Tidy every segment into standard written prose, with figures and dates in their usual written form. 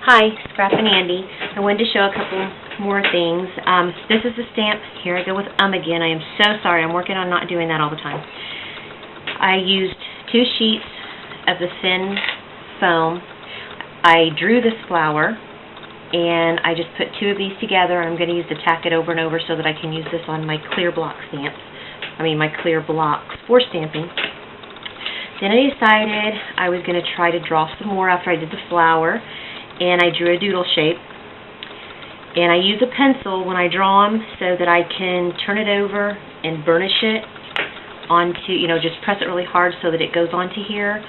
Hi, Scrap and Andy. I wanted to show a couple more things. This is the stamp. Here I go with again. I am so sorry. I'm working on not doing that all the time. I used 2 sheets of the thin foam. I drew this flower, and I just put 2 of these together. I'm going to use to tack it over and over so that I can use this on my clear block stamps. My clear blocks for stamping. Then I decided I was going to try to draw some more after I did the flower, and I drew a doodle shape. And I use a pencil when I draw them so that I can turn it over and burnish it onto, just press it really hard so that it goes onto here.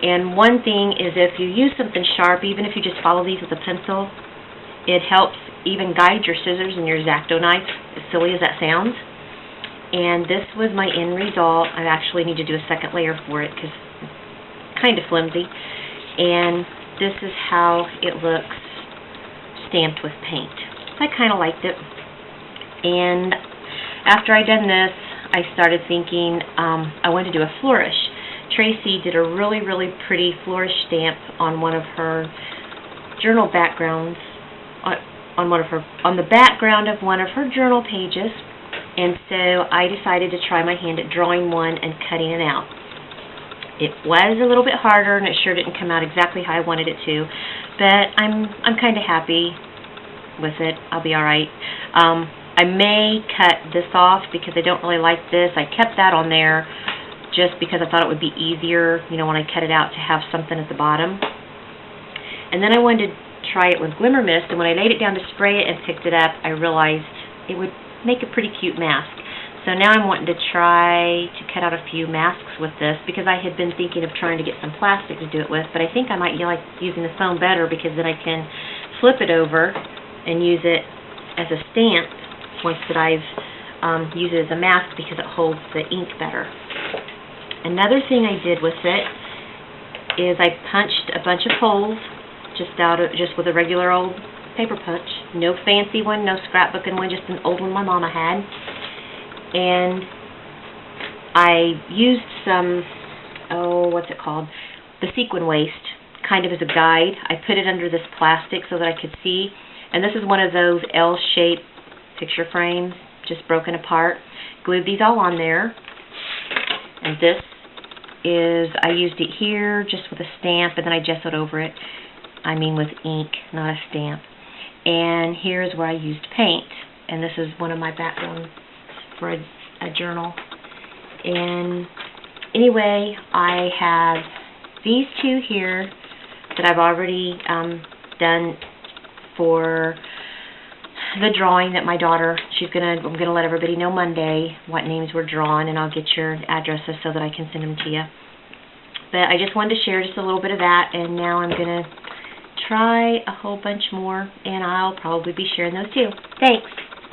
And one thing is, if you use something sharp, even if you just follow these with a pencil, it helps even guide your scissors and your X-Acto knife, as silly as that sounds. And this was my end result. I actually need to do a second layer for it because it's kind of flimsy. And this is how it looks stamped with paint. I kind of liked it. And after I done this, I started thinking I wanted to do a flourish. Tracy did a really, really pretty flourish stamp on one of her journal backgrounds, on the background of one of her journal pages. And so I decided to try my hand at drawing one and cutting it out. It was a little bit harder, and it sure didn't come out exactly how I wanted it to, but I'm kind of happy with it. I'll be alright. I may cut this off because I don't really like this. I kept that on there just because I thought it would be easier, when I cut it out, to have something at the bottom. And then I wanted to try it with Glimmer Mist, and when I laid it down to spray it and picked it up, I realized it would make a pretty cute mask. So now I'm wanting to try to cut out a few masks with this, because I had been thinking of trying to get some plastic to do it with, but I think I might like using the foam better, because then I can flip it over and use it as a stamp once that I've used it as a mask, because it holds the ink better. Another thing I did with it is I punched a bunch of holes just with a regular old paper punch. No fancy one, no scrapbooking one, just an old one my mama had. And I used some, the sequin waste, kind of as a guide. I put it under this plastic so that I could see. And this is one of those L-shaped picture frames, just broken apart. Glued these all on there. And this is, I used it here just with a stamp, and then I gessoed over it. With ink, not a stamp. And here's where I used paint. And this is one of my backgrounds for a journal. And anyway, I have these 2 here that I've already done for the drawing that my daughter, I'm gonna let everybody know Monday what names were drawn, and I'll get your addresses so that I can send them to you. But I just wanted to share just a little bit of that, and now I'm gonna try a whole bunch more, and I'll probably be sharing those too. Thanks.